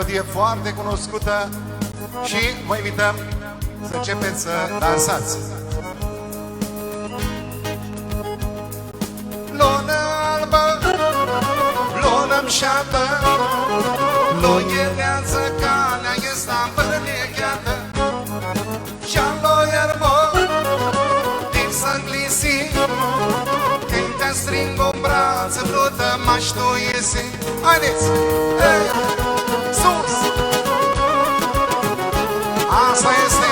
E foarte cunoscută și vă invităm să începeți să dansați. Lună albă, lună mșată, luieleață calea este împărlegheată, și-a-lo iarbă, timp să glisi, când te string o brață, brută m-aș tu iesi. Haideți! Hey! Sus! Asta este!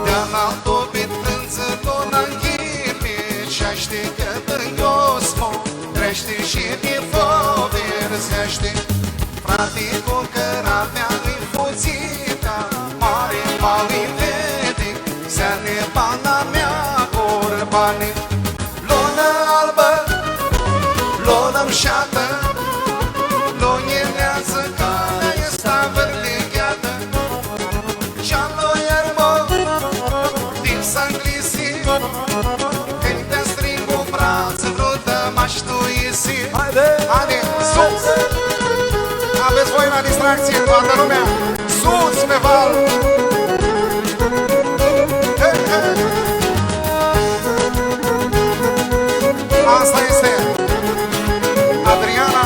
De-am altobit frânță tot înghime, și-a ști că tăios mă trește și mi-e făversește. Frate, cu cărarea lui fuțita, mare mari vede, se-ne bana mea corbane. Lună albă, lună mșată, luieleață calea este vărlegheată, și-a-lo iarbă, timp s-a glisit, când te string cu brață, brută m-aș tu iesi. Haide, sus! Aveți voi la distracție, toată lumea! Sus pe val! Hey, hey. Asta este Adriana.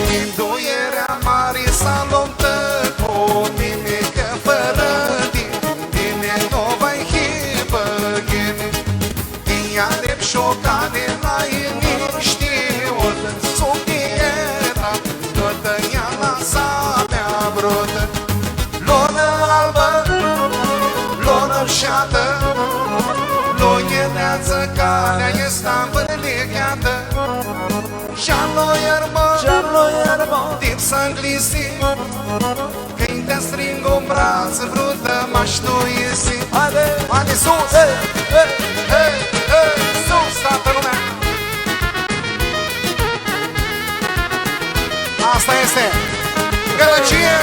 Din duierea mare s-a luptă cu tine, că fără tine nu vai hibăghine. Din-a lepșocane la iniște, sub dieta, toată ea lasa mea brută. Lună albă, lună mșată, luieleață calea este împărlegheată, și-a-lo iarbă, timp s-a glisit, când te string o brață, brută m-aș tu iesi. Haide sus! Hey, sus, toată lumea! Asta este gălăgie.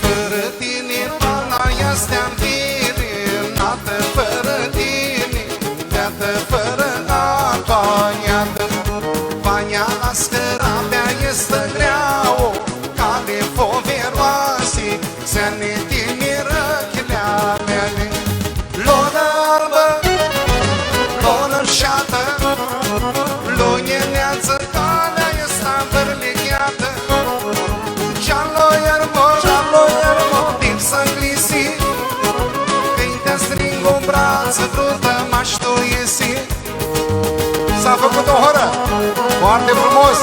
Fără tine pana este învirinată, fără tine viață, fără apa iată. Vania la scăra mea este greau, cale foveroase, se-ne tine răchilea mele. Lună albă, lună mșată, luieleață calea este învărlegheată, și-a-lo iarbă, timp s-a glisit, când te string o brață, brută m-aș tu iesi. S-a făcut o horă, foarte frumos,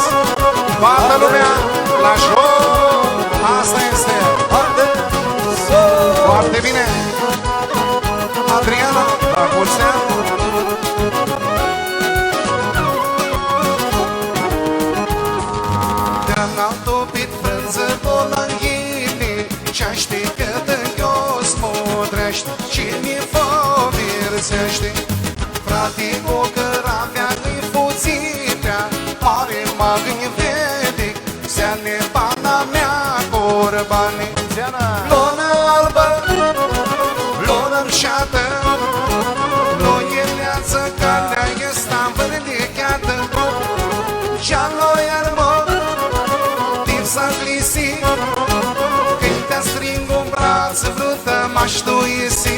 toată lumea la joc. Asta este foarte bine. Adriana, la mulți ani! De-am altopit frânză tot la ghine, și-a ști că tăios mă-drește și mi-e făversește. Frate, cu cărarea lui fuțitea, mare mă-i vede, se-ne bana mea corbane. Lună albă, lună mșată, luieleață calea este împărlegheată, și-a-lo iarbă, timp s-a glisit, când te string o brață, brută m-aș tu iesi.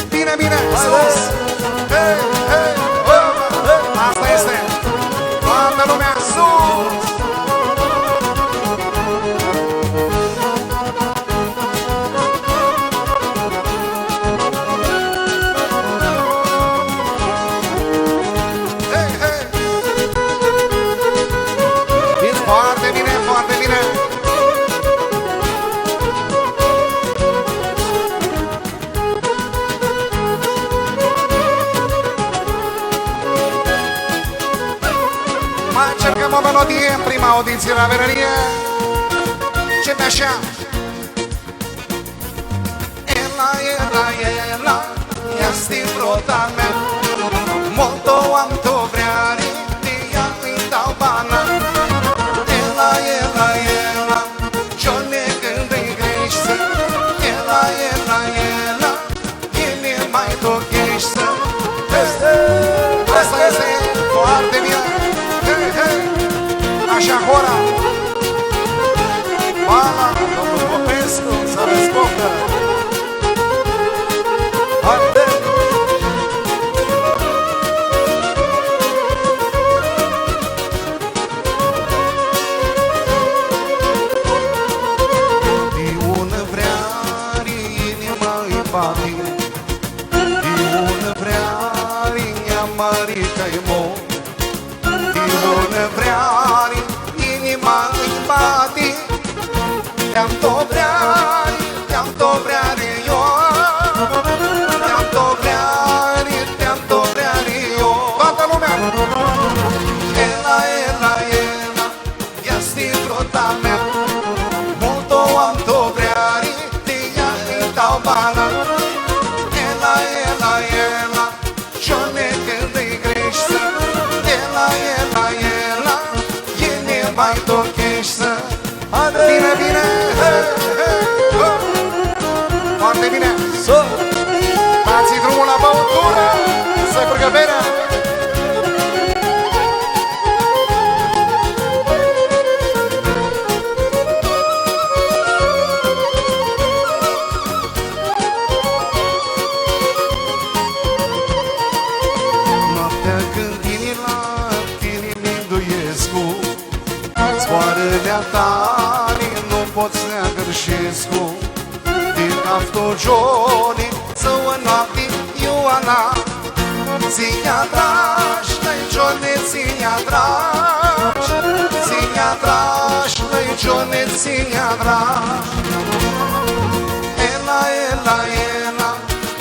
Bine, bine, sus! Hey, hey, asta este! Toată lumea sus! Foarte bine, foarte bine! Mai încercăm o melodie în prima audiție la Verărie. Începe așa. Ela, ela, ela, ia este vrota mea. Molto am to vreari, de ea îi dau bana. Ela, ela, ela, Johnny când îi grește. Ela, ela, ela, ele mai tochește. Asta este foarte bine. Hei, hei, așa hora. Mama, domnul Popescu, să răspundă. Haide! De ună vreari, inima îi bate. De ună vreari, ea mărică-i mo. De ună vreari, inima îi bate. Te-am tot vreari, te-am tot vreari eu. Te-am tot vreari, te-am tot vreari eu. Toată lumea! Ela, ela, ela, ea-sti vrota mea. Mult o am tot vreari, de ea îi dau bana. Ela, ela, ela, Johnny când îi grește. Ela, ela, ela, ele mai tochește. Bine, bine! Foarte bine! Dați-i drumul la băutură! Să curgă berea! Noaptea când iniminduiescu zboară-nea tare, nu poți nea Gârșescu. Din afto Johnny, să-o noapte Ioana. Ține-a dragi, lăi Johnny, ține-a dragi. Ține-a dragi, lăi Johnny, ține-a dragi. Ela, ela, ela,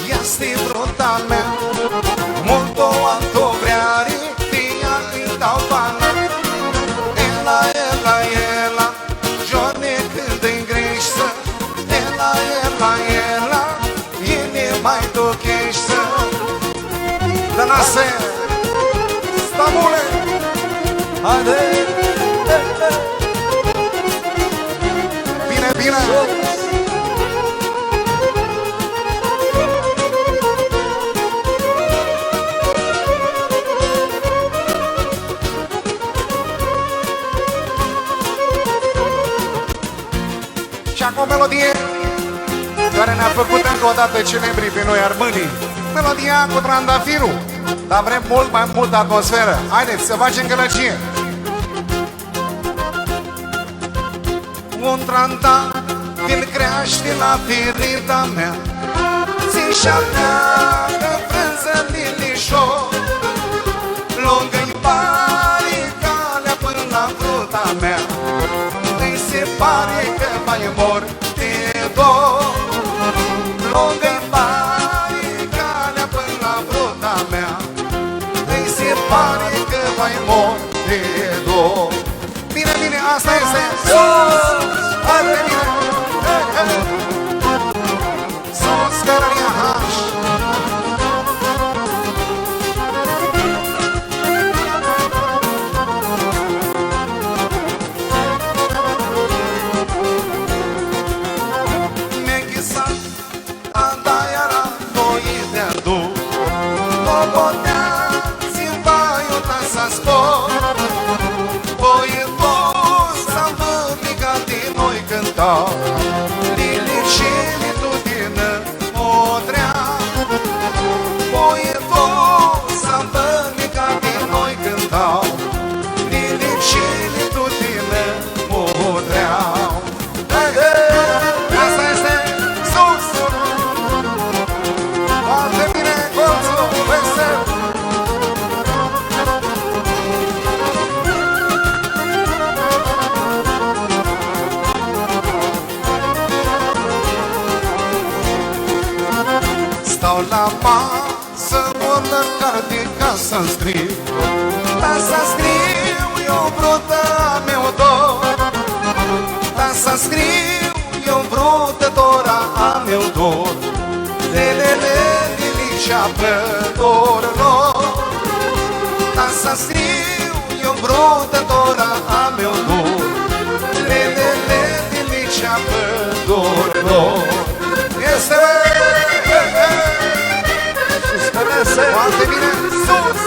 ea-sti vrota mea. Mult-o am tot vreari, de ea îi dau bana. Ela, ela, ela, Johnny când îi grește. Ela, ela, ela, ele mai tochește. Dănase, Stambule! Haide! Bine, bine! Și acum o melodie care ne-a făcut încă o dată celebri pe noi armânii. Melodia cu trandafirul. Dar vrem mult mai multă atmosferă. Haideți să facem gălăgie. Un trandafir crește la firita mea. Țin și-ateagă frânză lilișor. Lungă-i pare calea până la fruta mea. Îi se pare că mai mor de dor. Lungă-i pare calea până la fruta mea. Îi se pare că mai mor de dor. Bine, bine, asta este. Foarte bine. Sus, cărăria H. Lilișile tu din Modrea. Boietul s-a împărnicat din noi cântau. Lilișile tu din Modrea. Asta este sus. Foarte bine, colțul vesel. Stau la masă, urlă carte ca să-mi scriu. Dar să scriu eu brută a meu dor. Dar să scriu eu brută dora a meu dor. Lelele, lili nici-a pădurilor. Dar să scriu eu brutătora a meu dor, lelele din nici-a pădurilor. Este foarte bine, sus!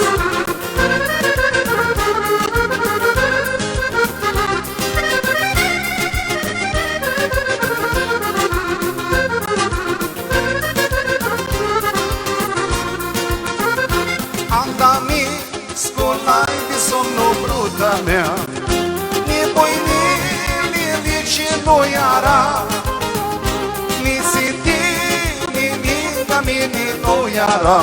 Andami, scolai di sonno bruta mea, ni boinili dici nu iara, ni siti, ni mica mini nu iara,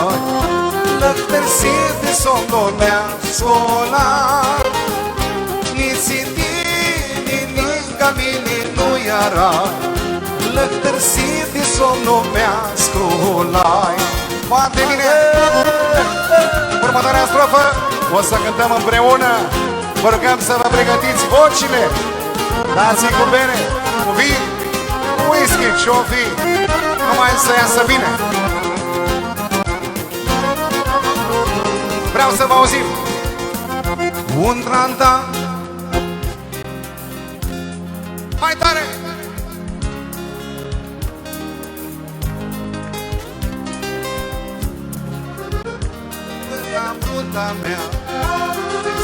lăctărsi di sonno mea scola, ni siti, ni mica mini nu iara, lăctărsi di sonno mea scola. Foarte bine! Următoarea strofă o să cântăm împreună. Vă rugăm să vă pregătiți vocile. Dați-i cu bere, cu vin, cu whisky și o fi, numai să iasă bine. Vreau să vă auzim. Un trandam. Mai tare! Bruta mea,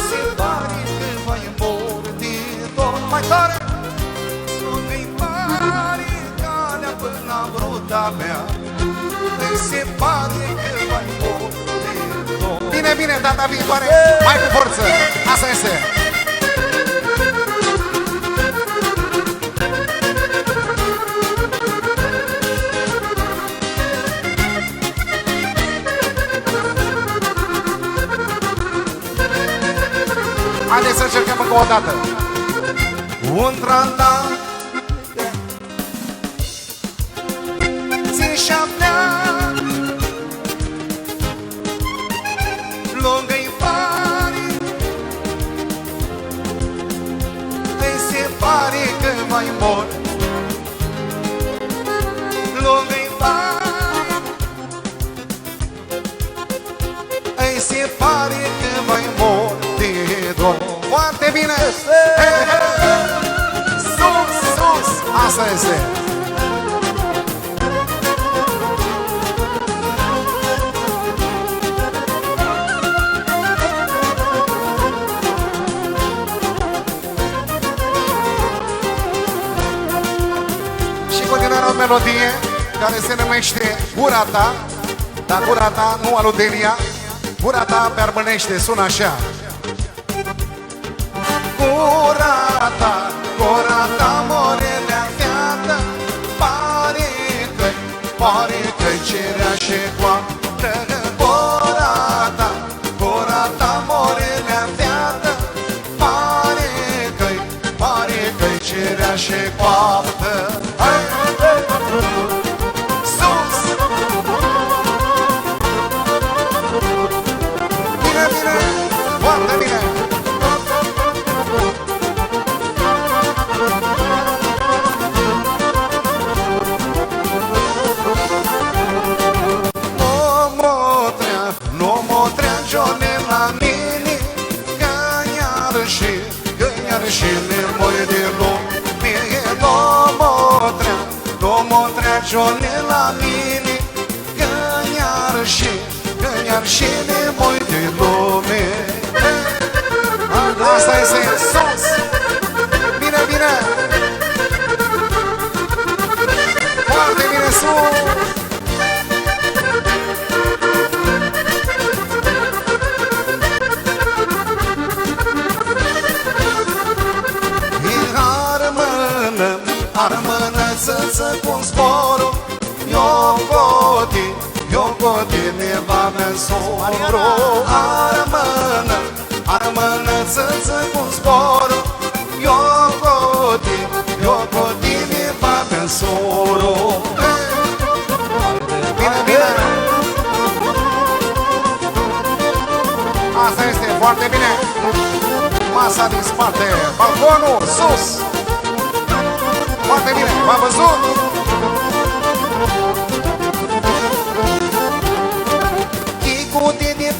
se pare că vai morti tot. Mai tare! Nu-mi pare calea până la bruta mea, se pare că vai morti tot. Bine, bine, data viitoare, mai cu forță! Asta este! Haideți să încercăm încă o dată. Un trandam țin șaptea, lungă-i pare, îi se pare că mai mor. Lungă-i pare, îi se pare că mai mor. Foarte bine! Sus, sus! Asta este! Și continuăm o melodie care se numește Gura ta, dar gura ta nu aluderia, gura ta pe armânește, sună așa. Gura ta, morelea fiată, pare că-i cereașe coaptă. Gura ta, morelea fiată, pare că-i cereașe coaptă. Sus! Bine, bine, foarte bine! Și nevoie de lume, nu mă trece la mine, că iar și nevoie de lume. Asta este sus! Bine, bine! Foarte bine sus! Armână-ță cu zborul, eu goti nevame sombro. Armână-ță cu zborul, eu goti nevame soro. Bine, bine! Asta este foarte bine! Masa din spate, balconul sus! Foarte bine, v-am văzut?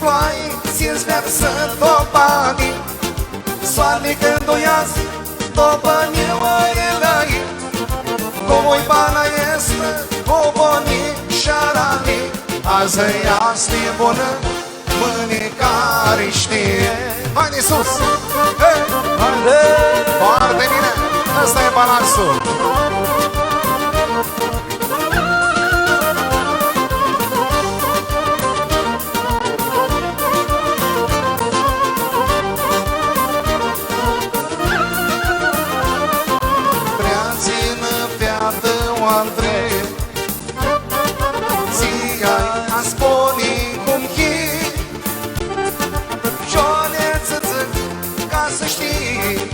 ploaie ți-ți versă tot banii. Soarele când o ias, tot banii orelai. Como-i bana este, o bonii șarani. Azi iasni bună, mâine care știe. Haide sus! Hey! Haide! Foarte bine! Ăsta e balansul! Andrei, zi-ai a spune cum chii Joleță-ță ca să știi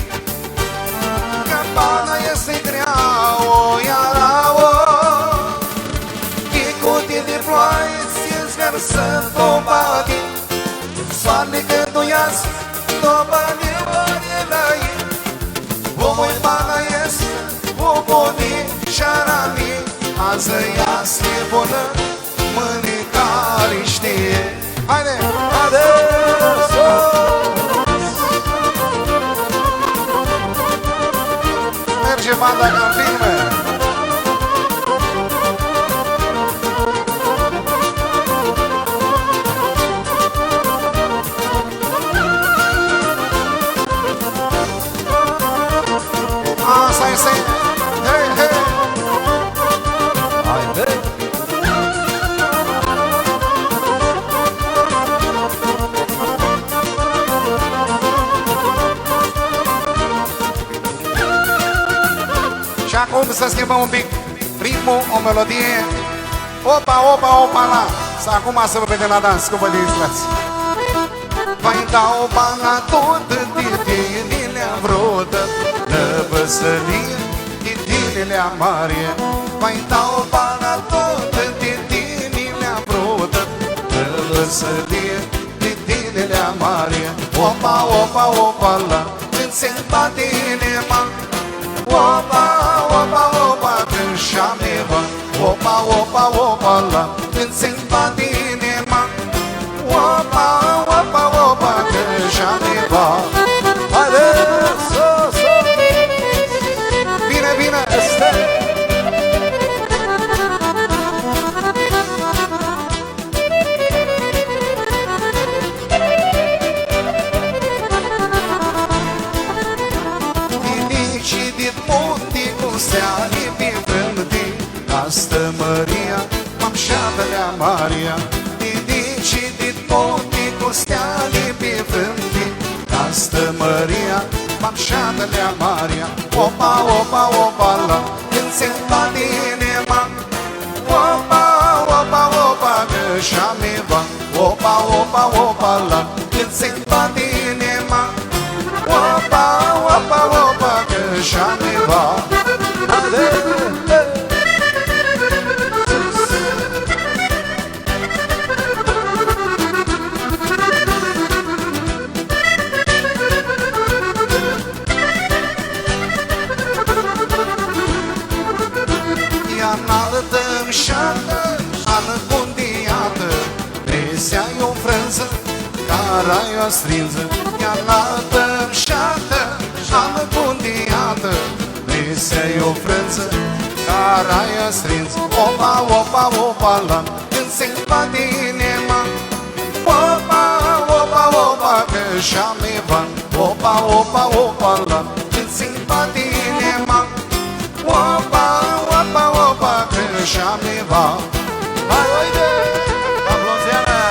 Că bana este grea, o iara-o Chicute de ploaie ți-ți versă tot banii. Soarele când o ias, tot banii orelai. Omul bana este, o bonii șarani. Azi iasă bună, mâine care știe. Haide! Haide! Merge banda ca în filme. Asta este. Hei, hei! Și acum să schimbăm un pic ritmul, o melodie. Opa, opa, opa, la. Să acum să vă vedem la dans, cum vă distrați. Vai da o bana tot dinile-a vrotă, năvăsălie, dinile-a mare. Vai da o bana tot dinile-a vrotă, năvăsălie, dinile-a mare. Opa, opa, opa, la. Când se bate inima. Opa, opa, opa, când și-ameva. Opa, opa, opa, la. Când se bate inima. Opa, opa, opa, când și-ameva. Haide, sus, sus. Bine, bine, este. Seari pe vânti, asta Maria, m-am șadă-lea Maria. Didici dit ponti cu steali pe vânti, asta Maria, m-am șadă-lea Maria. Opa, opa, opa, la, când se bate inima. Opa, opa, opa, că și-ameva. Opa, opa, opa, la, când se bate inima. Opa, opa, opa, că și-ameva. Ia-n-alătăm șartă, ană-bundiată, Presea-i o frânză, cara-i o strinză. Ia-n-alătăm șartă, ană-bundiată, Presea-i o frânză, cara-i o strinză. Opa, opa, opa, la, când se bate inima. Opa, opa, opa, că și-ameva. Opa, opa, opa, la, când se bate inima. Opa, opa, opa, că și-ameva. Hai, uite, aplauziana.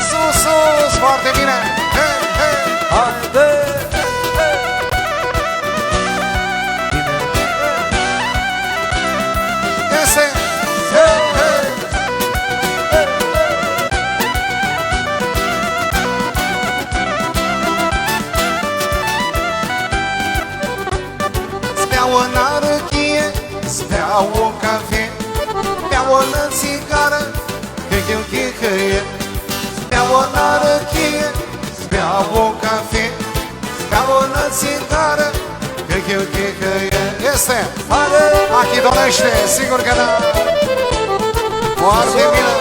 Sus, sus, foarte bine. Hei, hei, haide. Beau în arăchie, beau o cafe, beau o țigară, că eu chihăie. Beau în arăchie, beau o cafe, beau o țigară, că eu chihăie. Este! Achidonește, sigur că da! Foarte bine!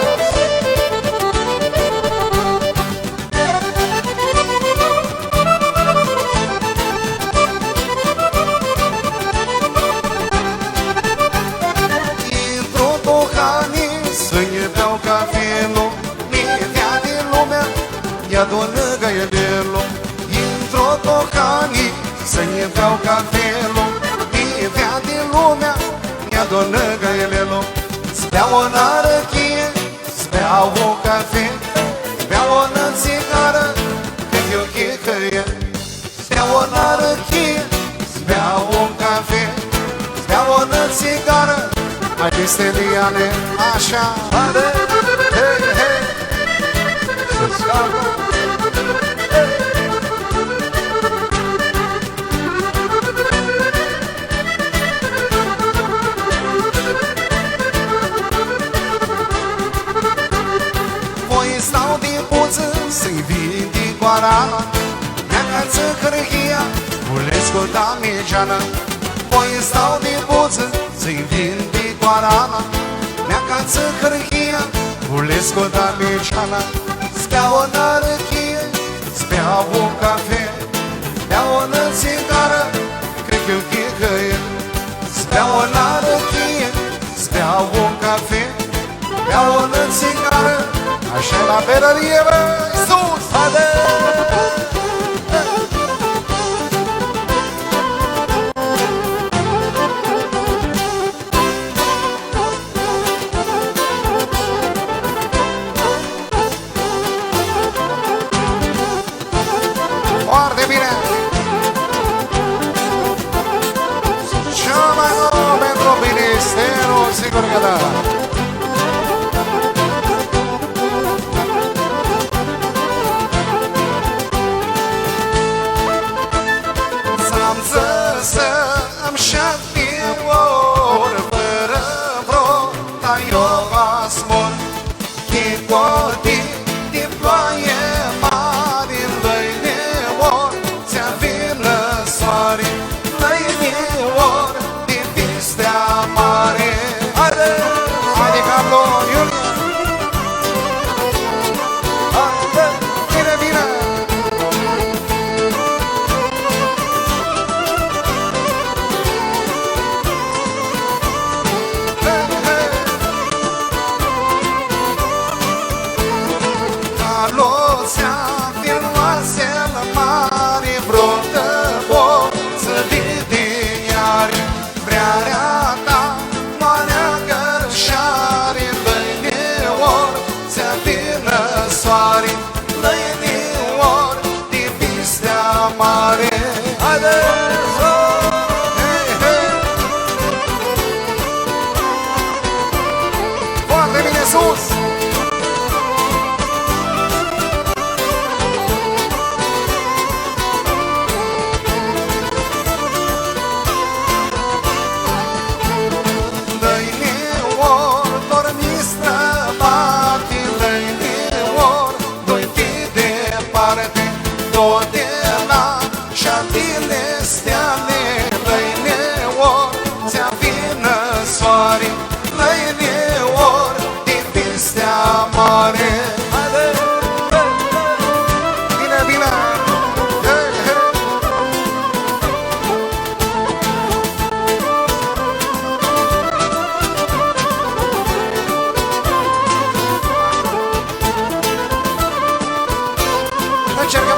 adună găielelul, intr-o tocanii să-i beau cafelul. Ivea din lumea, mi-adună găielelul, s-beau o narăchie, s-beau o cafe, s-beau o țigară, când eu chicăie. S-beau o narăchie, s-beau un cafe, s-beau o țigară. Hai Cristeliane, așa, haide, hei, hei, să scapă. Voi stau din puță să-i vindic goarana, neacă-ță hârhia, Vulescu Damigeană. Voi stau din puță să-i vindic goarana, neacă-ță hârhia, Vulescu Damigeană. S-beau o narăchie, s-beau un cafe, s-beau o țigară, cred că-mi chicăie. S-beau o narăchie, s-beau un cafe, s-beau o țigară. Așa la berărie, bă, sus, haide! Foarte bine! Cea mai nouă pentru ministerul, sigur că da! Să-mi șapte ori fără vreo, dar eu vă spun chicotii din ploaie mari, lăine ori ți-a vină soare, lăine ori din pistea mare. Haide! Haide, Carlo, Iulia! Haide! Bine, bine!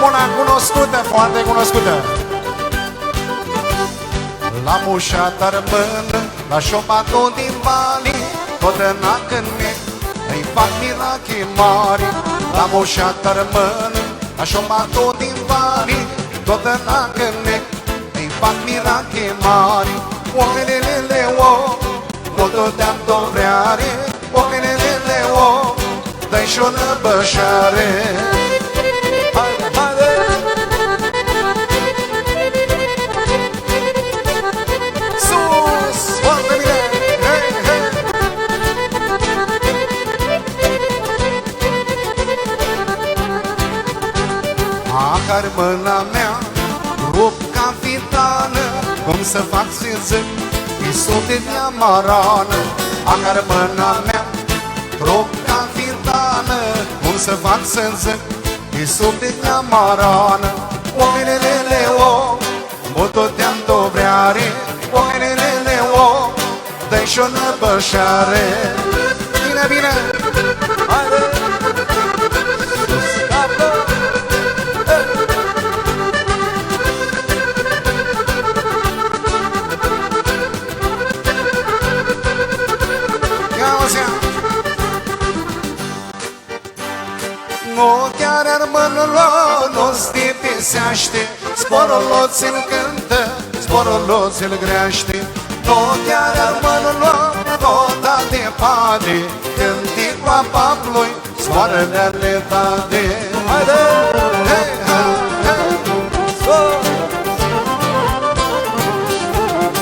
Una cunoscută, foarte cunoscută. La mușa tărmână, la șopatul din Bali, tot înac în mic, îi fac mirachi mari. La mușa tărmână, la șopatul din Bali, tot înac în mic, îi fac mirachi mari. Omenelele o, modul de-am dovreare, omenelele o, dă-i și o năbășare. Acar mâna mea, rup ca fitană, cum să fac să zic, Iisus de mea marană. Acar mâna mea, rup ca fitană, cum să fac să zic, Iisus de mea marană. Omenelele o, motul te-am dobreare, omenelele o, dă-i și o năbășare. Bine, bine! Haide! Sus, capă! chiar armânul nu stipiseaște, zborul lui ți-l cântă, zborul lui ți-l greaște. Nu chiar armânul nu da de pade, când ticla papului zboarele ale tade. Haide! Hei, hei, hei!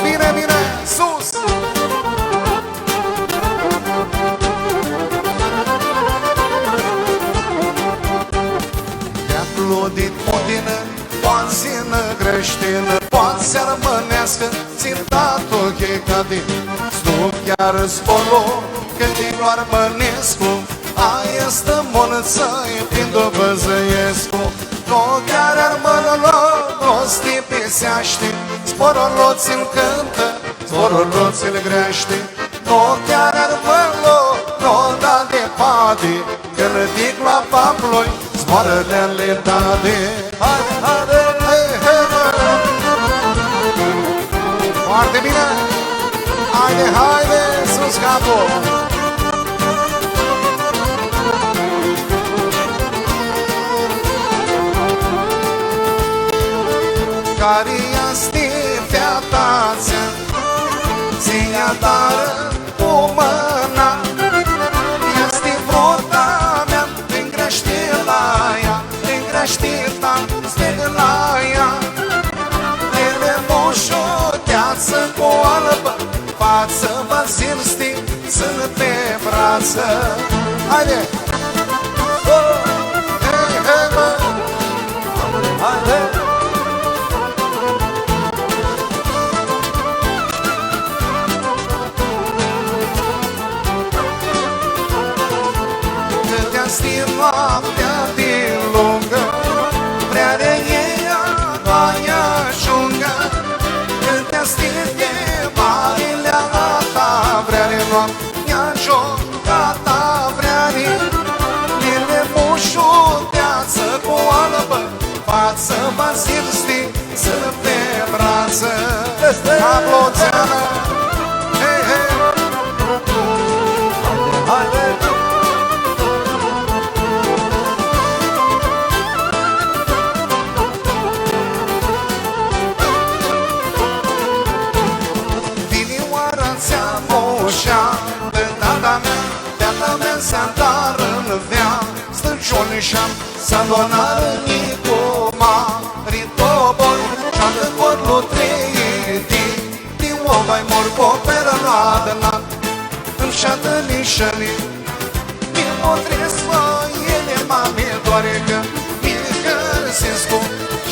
Bine, bine, sus! Te-a plodit Odină, poanțină creștină, poanțe armânească, țintatul checadin. Stu chiar zborul, când e armânescu, aia stă monăță-i prin-o Băzăiescu. Nu chiar armânul nu stipiseaște, zborul lui ți-l cântă, zborul lui ți-l greaște. Nu chiar armânul nu da de pade, când ticla papului zboarele ale tade. Haide, haide, hei, hei, foarte bine! Haide, haide, sus capul! Care-i stifea tață, ți-a dară cu mâna. Este fruta mea, îngrește la ea, îngrește stegă la ea. Ele moșoteață cu albă, față vă zilsti, sunt pe brață. Haide! Hei, hei, mă! Haide! Noaptea din lungă, prea de ea nu-i ajungă. Când te stil de marile ta, vrea de noaptea joca ta, vrea de mine mușuteață cu albă, față vă zilsti, sunt pe brață. Aploțeană, hei, hei! Haide! Să-ndară în vea, stâncionișam, să donară Nicoma, ritobor, și-a corlu treiti, din o mai mor coperă nadănat, îmi-și-a nișăni, din o tresvă, ele mame doare că, mie găsescu,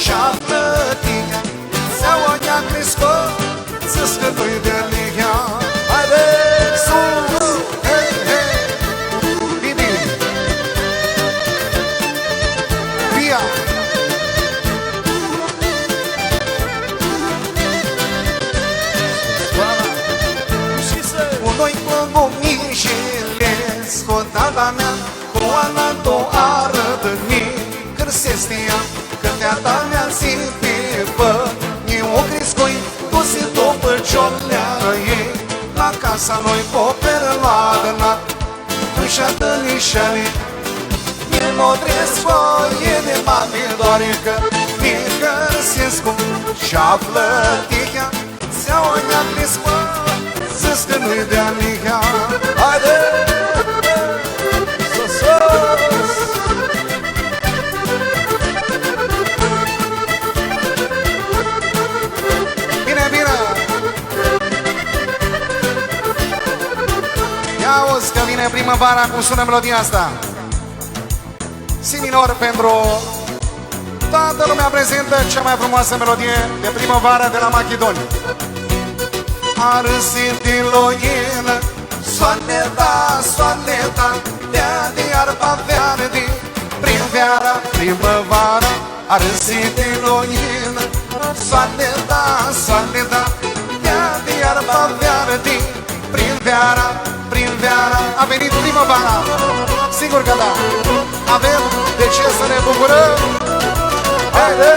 și-a plătică, seaua ne-a crescă, să scăpăi de liga. Haide, sus! Tata mea, cu ana tu arătăni, cârsestia, că te-ata mea zi-pipă, eu o crescoi, tu si după ciolea ei, la casa noi coperă la adănat, își-a tănișări, e modrescu, e de mame doare că, mi găsescu, și-a plătică, seaua ne-a crescu, zis că nu-i de-a mica. Haide! Bine, bine! Ia auzi că vine primăvara, cum sună melodia asta. Si minor pentru toată lumea prezentă cea mai frumoasă melodie de primăvară de la Macedoni. A râsit din loienă, soaneta, soaneta, dea de iarba verde, primăvara, primăvara, a râsit din loienă, soaneta, soaneta, dea de iarba verde, primăvara, primăvara, a venit primăvara, sigur că da, avem de ce să ne bucurăm. Haide!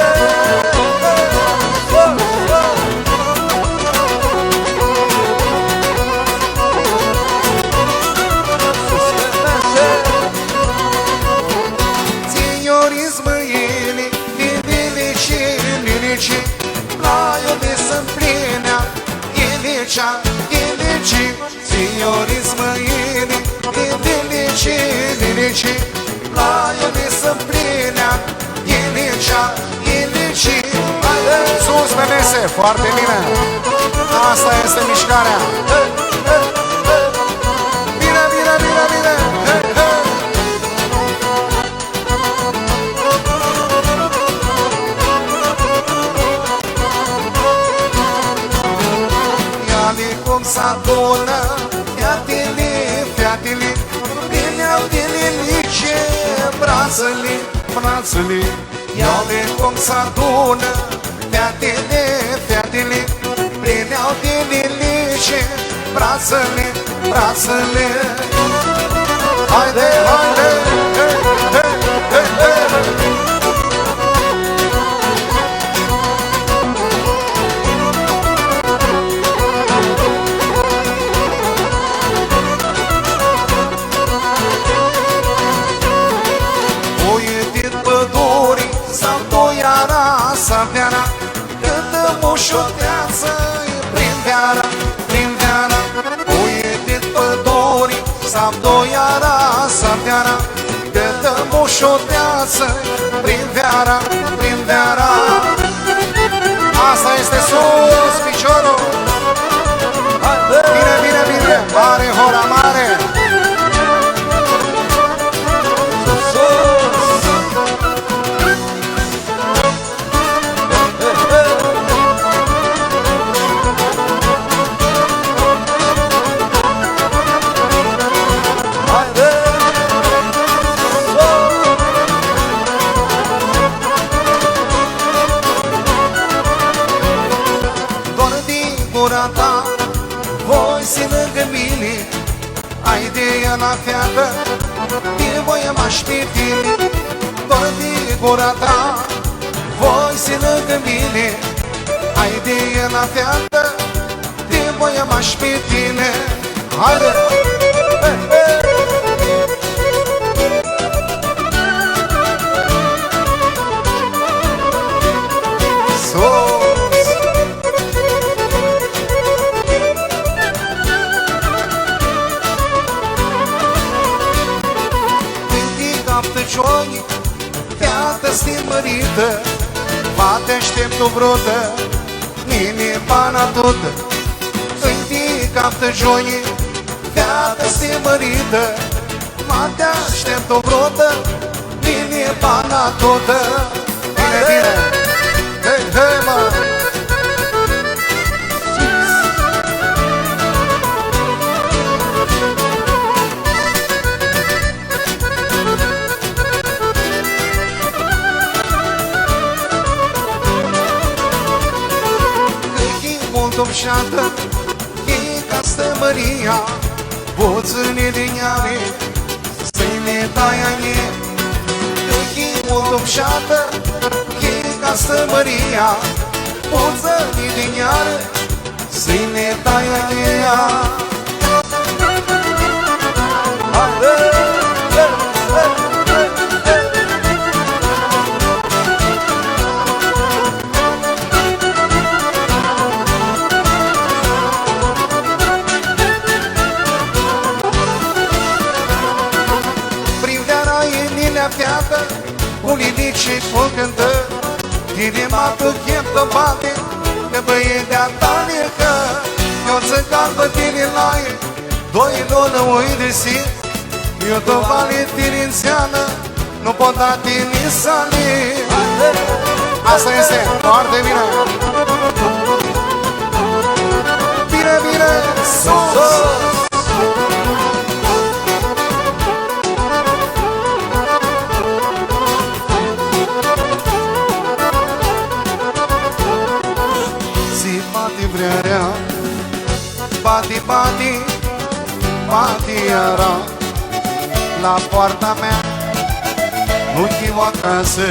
Inicia, inici, signorismă, inici, la ioni să plinea, inicia, inici. Sus pe mese, foarte bine. Asta este mișcarea. Bine, bine, bine, bine. Ia-li cum s-adună, fiatili, fiatili, bine-au din inice, brațele, brațele. Ia-li cum s-adună, fiatili, fiatili, bine-au din inice, brațele, brațele. Haide, haide, hei, hei, hei, hei. Sapteara, câtă mușoteață-i prin veara, prin veara. Uite-t pădurii, sapdoiara, sapteara, câtă mușoteață-i prin veara, prin veara. Asta este sus piciorul. Bine, bine, bine, mare, hora mare. La fiată, din voie m-aș pitini, doar din gura ta, voi si lângă mine. Hai de la fiată, din voie m-aș pitini. Haide! Jogi, fiată stimărită, va te aștept o brotă, mine pana totă. Când captă jogi, fiată stimărită, va te aștept o brotă, mine pana totă. Bine, bine, hei, hei, mă! Domșată, e ca stămăria, boțâne din iare, să-i taia nie. E mult domșată, e ca stămăria, boțâne din iare, să-i taia nie. Fiată, cu linici și cu cântări, inima tu chemtă bate, că băietea tale că eu țăcan pe tine la e, doi lună ui de si, eu tot valentințeană, nu pot da tine sali. Asta este foarte bine. Bine, bine, sus! Bati, bati, bati iara la poarta mea, nu chiu acasă,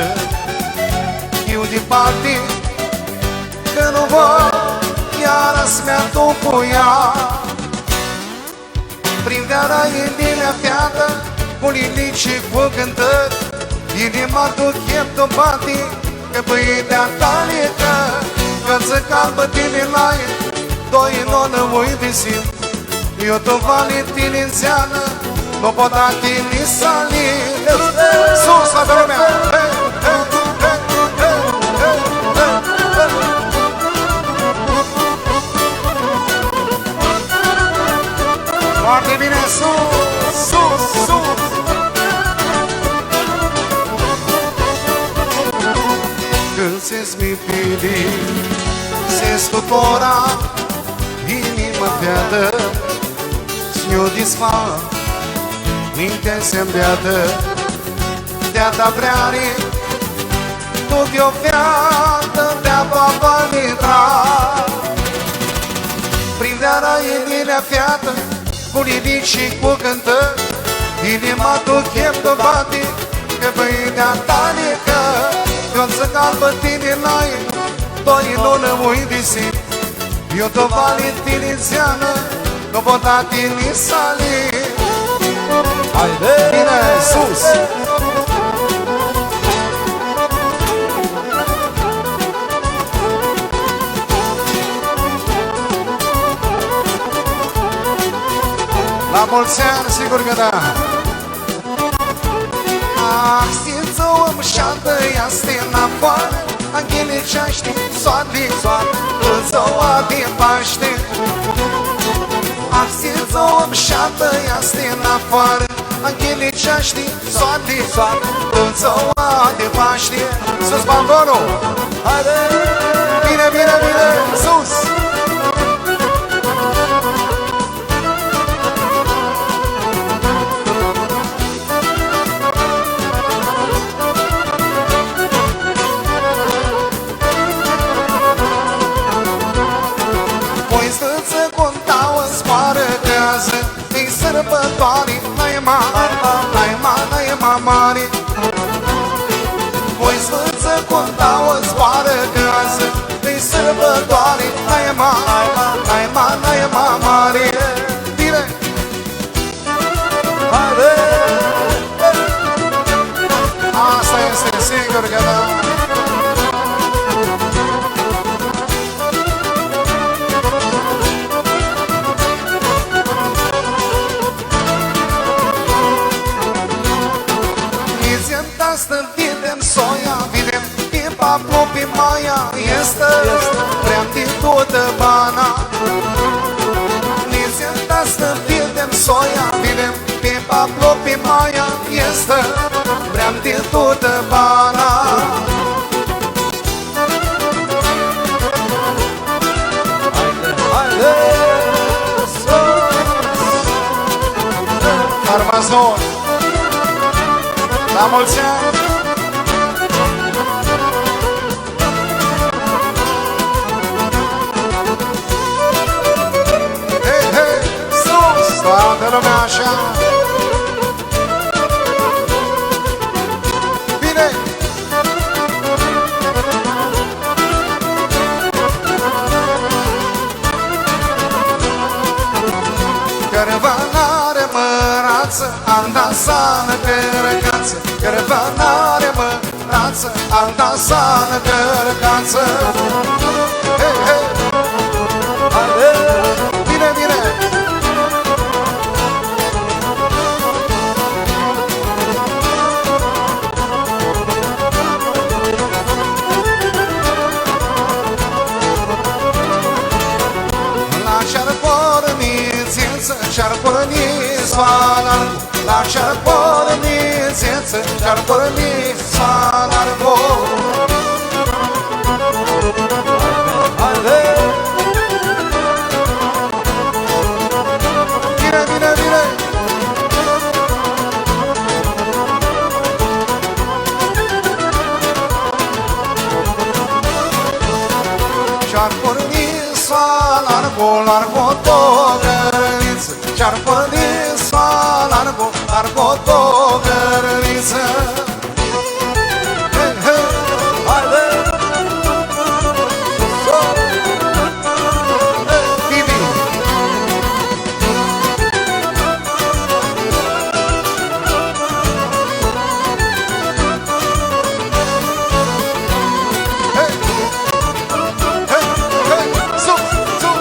chiu de bati, că nu văd iară-ți mea tu cu ea. Prin veara inima fiată, cu linici și cu cântări, inima tu chemtă bati, că băietea tale că ți calbă tine la e, doi non uidisi. Io to valentiniziana, lo potati ni salire. Sus la lumea. Foarte bine, sus, sus, sus. Când se-mi pidi, se stutora, inima fiată, s-nio disfa, minte se-mbeată, de-a vreari, tu-ti-o fiată, de-a papa nitra. Prindeara inima fiată, cu ridic și cu cântări, inima tu chem de bate, că băinea ta necă. Eu să calbă tine n-ai, doi lună uidisi. Eu to valentiniziană, că potati ni sali. Haide! Bine, sus! La mulți ani, sigur că da! Ah, simță-o mșată, ia stin afară, Angheliceaște, soate, îți-o din Paște. Ah, simță-o mșată, ia stin afară, Angheliceaște, soate, îți-o din Paște. Sus, bandonul! Haide! Bine, bine, bine! Sus! Sărbătoare, naima mare. Voi sfânță contau în zboară găză, îi sărbătoare, naima mare. Bine! Haide! Asta este sigur că da! Pe Maia este prea toată bana. Nizenta să vedem soia, vedem pe Pablo pe Maia este prea toată bana. Haide, Farmazon, la mulți ani. Toată lumea așa. Bine! Cărăvanare mărață, am dansat în cărăcață. Cărăvanare mărață, am dansat în cărăcață. Hei, hei! Haide! Bine, bine! Și-ar porni soalarul, la și-ar porni țeță, și-ar porni soalarul. Haide! Bine, bine, bine! Și-ar porni soalarul, largo togăriță, și-ar porni soalarul, largo togăriță. Hey, hey, haide! Bibi! Hey! Hey, hey, sus, sus!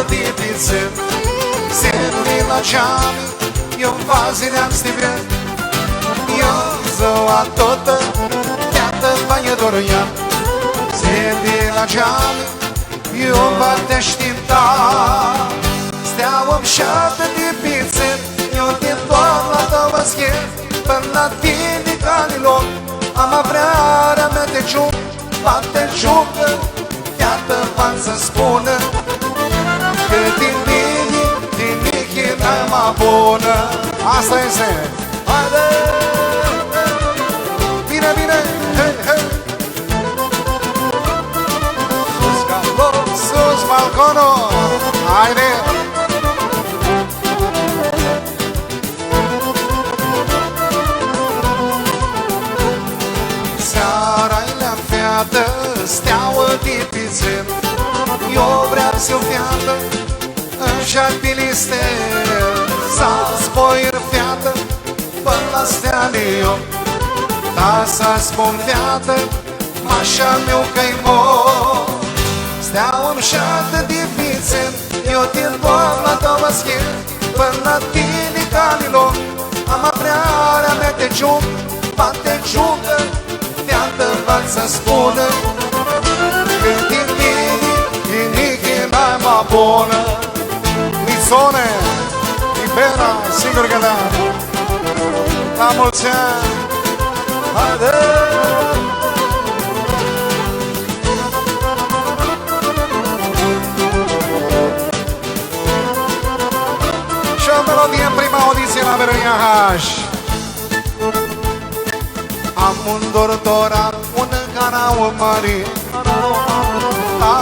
de pizzet Sedli la ceami Eu vazileam s tebe Eu zăua totă Iată baie doria Sedli la ceami Eu va te aștepta Steaua-mi șată de pizzet Eu te doar la tău schet Până la tine calilor Am avrearea mea de ciuc Bate ciucă Iată v-am să spună Că din nimic e mai bună Asta este Haide Bine, bine Hei, hei Sus balconul Haide Seara-i la feată Steaua de pizzet Eu vreau să-o feată În-și-ar piliste Să spoi feată Până la steane eu Da să spun feată Mașa meu că-i mor Steaua-mi șată de pizzet Eu te doar la tău schet Până la tine calilor Am avrearea mea de ciuc Bate ciucă Feată v-am să spună Că din nimic e mai bună Mizone, Ibera, sigur că da La mulți ani Haide Și o melodie în prima audiție la Veronia H Am un dortorat, un canau mare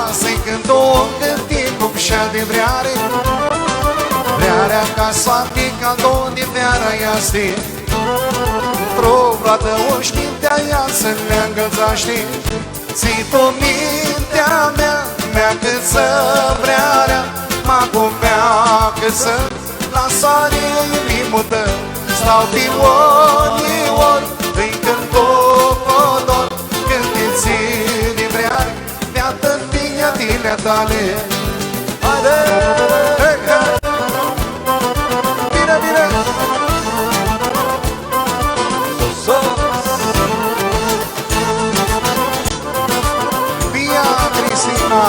Asta-i când o cânti cu pșa de vreare Vrearea ca soarte, ca două de veara iaste Provrată o știintea ea să ne îngălțaște Ții tu mintea mea cât să vrearea Ma cu mea cât să la soare inimul tău Stau pe ori îi cânt codor Când te ții de vreare Iată-n bine tine tale Haide, hei, hei Bine, bine Bia Cristina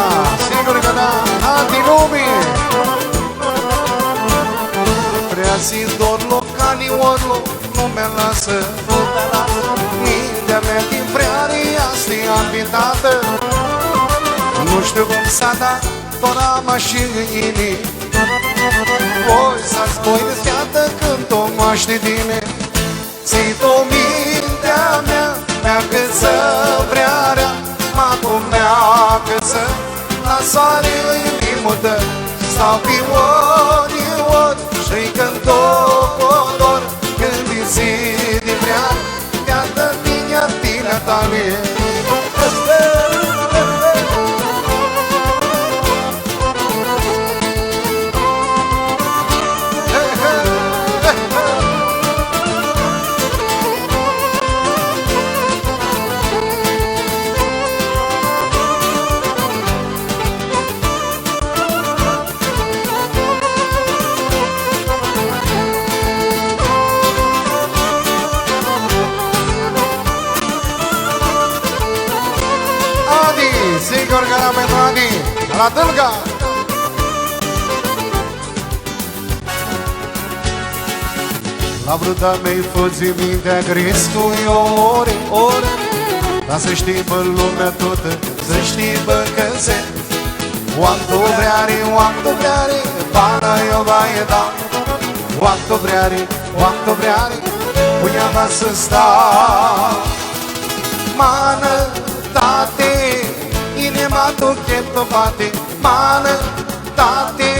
Sigur că da Anti lumii Prea-zi dor locanii orlo Nu mă lasă Mintea mea din vreare Asta-i ambitată Nu știu cum s-a dat Fără mașini inii Voi să-ți spui de fiată Când o moaște tine Ții tu mintea mea cât să vrearea Ma cu mea cât să La soare inimul tău Stau pe ori Și-i cânt codor Când îi zi de vreare Iată tine tale Sigur că la pentru Adi, la Tâlga La bruta mei făți mintea griscu ore Dar să știi bă lumea toată, să știi bă că se Quanto vreare, pana eu vai da Quanto vreare, puia va să sta Mană, tate Inima tu cheto bate Mană, tate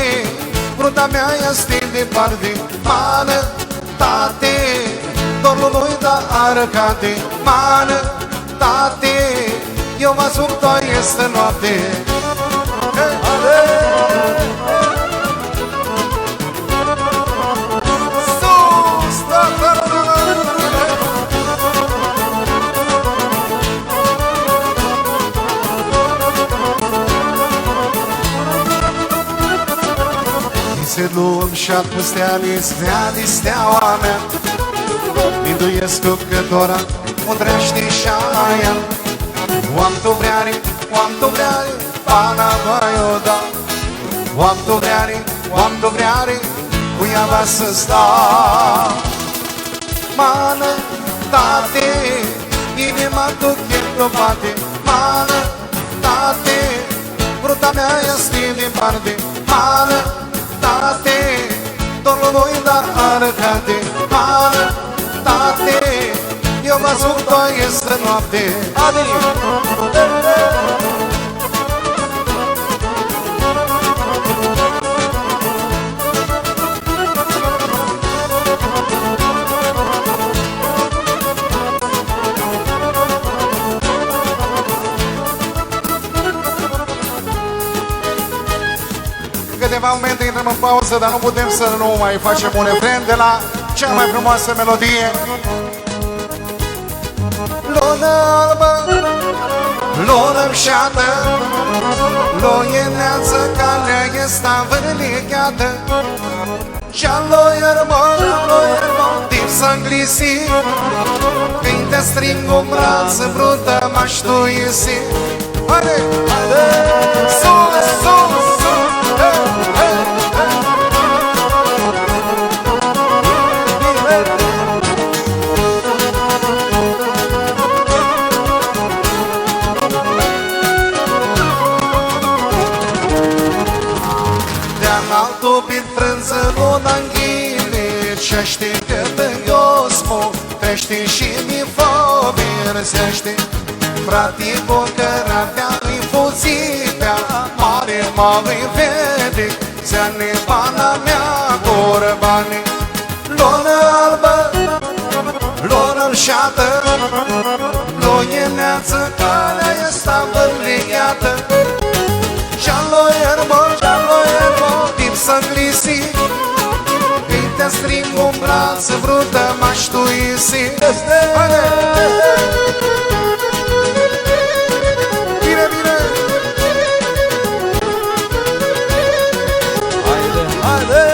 Bruta mea este departe Mană, tate Dorul lui da arăcate Mană, tate Eu mă suc doar este noapte Înfășat cu steali, steaua mea. Minduiesc cu câtora o trește și aia. Oam tu vreari, pana vai o da. Oam tu vreari, cu ea va să sta. Mană, tate, inima tu chietovate. Mană, tate, bruta mea este din parte. Mană, tate, doar la voi dar arăcate. Mană, tate, eu mă suc doar este noapte. Câteva momente intrăm în pauză, dar nu putem să nu mai facem un refren de la cea mai frumoasă melodie. Lună albă, lună mșată, loieneață, calea este învârligată. Și-a-lo iermă, timp să-nglisi, când te string un braț, brută m-aș tu iesi. Haide, haide, sus, sus, sus. Altul prin frânză luna înghine, ce așteptă în iosmo, crește și mi făversește. Frate, bocăra mea infuzivea, mare mă vede, ți-ane pana mea corbane. Lună albă, lună înșată, loieneață, calea este învârligată. Și-a-lo iermă, timp să-nglisi, când te string un braț, vrută m-aș tu isi. Haide! Bine, bine! Haide, haide!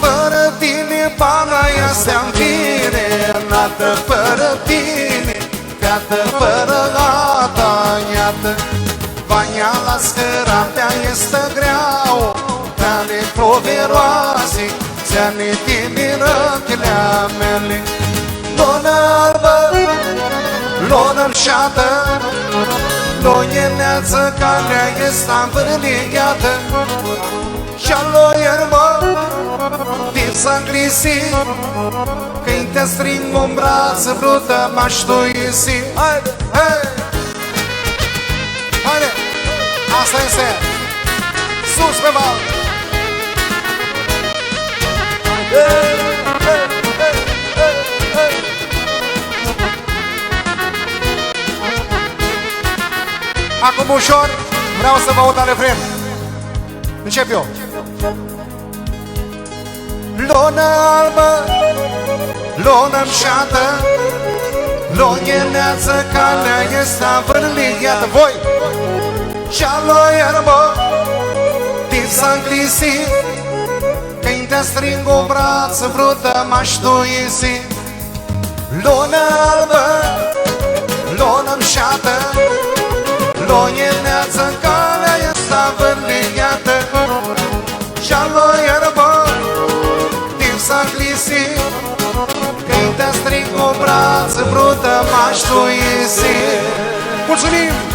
Fără tine pana este învirenată, fără tine, fiată fără gata, iată. Vania scăratea este greau, tale proveroase, ți-ane tine răchelea mele. Lună albă, lună înșată, loieneață, calea este învârligată. Și-a-lo iermă, timp să-nglisi, când te string un braț, brută m-aș tu isi. Haide, hei! Haide! Asta este! Sus pe val! Hei, hei, hei, hei, hei! Acum ușor, vreau să vă aud la refren. Încep eu. Lună albă, lună înșată, loieneață, calea este învârligată. Voi! Și-a-lo iermă, timp să-nglisi, când te string un braț, vrută m-aș tu isi. Lună albă, lună înșată, loieneață, calea este învârligată. Și-a-lo iermă, să-nglisi, când te strig cu braț, brută m-aș tu isi. Mulțumim!